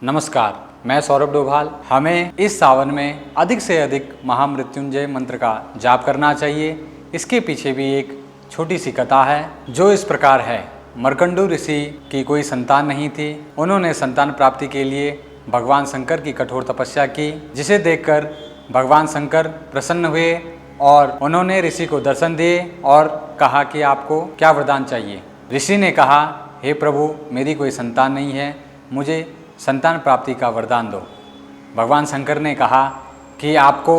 नमस्कार, मैं सौरभ डोभाल। हमें इस सावन में अधिक से अधिक महामृत्युंजय मंत्र का जाप करना चाहिए। इसके पीछे भी एक छोटी सी कथा है जो इस प्रकार है। मार्कंडू ऋषि की कोई संतान नहीं थी। उन्होंने संतान प्राप्ति के लिए भगवान शंकर की कठोर तपस्या की, जिसे देखकर भगवान शंकर प्रसन्न हुए और उन्होंने ऋषि को दर्शन दिए और कहा कि आपको क्या वरदान चाहिए। ऋषि ने कहा, हे प्रभु, मेरी कोई संतान नहीं है, मुझे संतान प्राप्ति का वरदान दो। भगवान शंकर ने कहा कि आपको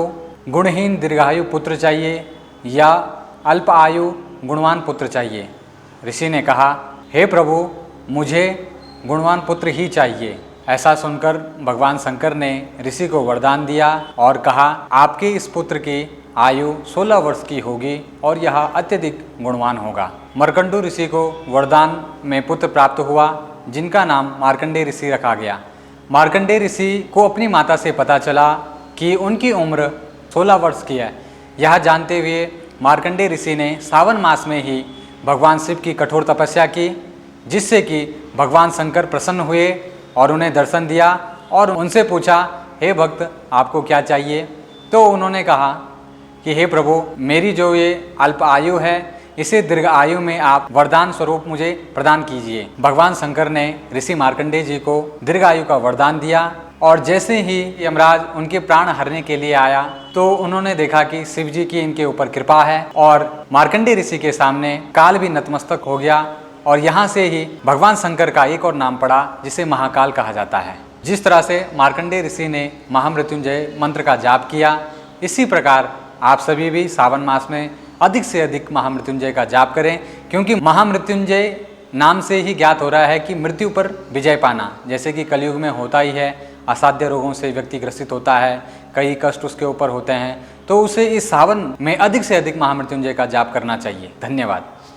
गुणहीन दीर्घायु पुत्र चाहिए या अल्प आयु गुणवान पुत्र चाहिए। ऋषि ने कहा, हे प्रभु, मुझे गुणवान पुत्र ही चाहिए। ऐसा सुनकर भगवान शंकर ने ऋषि को वरदान दिया और कहा, आपके इस पुत्र की आयु 16 वर्ष की होगी और यह अत्यधिक गुणवान होगा। मार्कंडू ऋषि को वरदान में पुत्र प्राप्त हुआ, जिनका नाम मार्कंडेय ऋषि रखा गया। मार्कंडेय ऋषि को अपनी माता से पता चला कि उनकी उम्र 16 वर्ष की है। यह जानते हुए मार्कंडेय ऋषि ने सावन मास में ही भगवान शिव की कठोर तपस्या की, जिससे कि भगवान शंकर प्रसन्न हुए और उन्हें दर्शन दिया और उनसे पूछा, हे भक्त, आपको क्या चाहिए? तो उन्होंने कहा कि हे प्रभु, मेरी जो ये अल्प आयु है, इसे दीर्घ आयु में आप वरदान स्वरूप मुझे प्रदान कीजिए। भगवान शंकर ने ऋषि मार्कंडेय जी को दीर्घ आयु का वरदान दिया और जैसे ही यमराज उनके प्राण हरने के लिए आया तो उन्होंने देखा कि शिव जी की इनके ऊपर कृपा है और मार्कंडेय ऋषि के सामने काल भी नतमस्तक हो गया और यहाँ से ही भगवान शंकर का एक और नाम पड़ा, जिसे महाकाल कहा जाता है। जिस तरह से मार्कंडेय ऋषि ने महामृत्युंजय मंत्र का जाप किया, इसी प्रकार आप सभी भी सावन मास में अधिक से अधिक महामृत्युंजय का जाप करें, क्योंकि महामृत्युंजय नाम से ही ज्ञात हो रहा है कि मृत्यु पर विजय पाना। जैसे कि कलयुग में होता ही है, असाध्य रोगों से व्यक्ति ग्रसित होता है, कई कष्ट उसके ऊपर होते हैं, तो उसे इस सावन में अधिक से अधिक महामृत्युंजय का जाप करना चाहिए। धन्यवाद।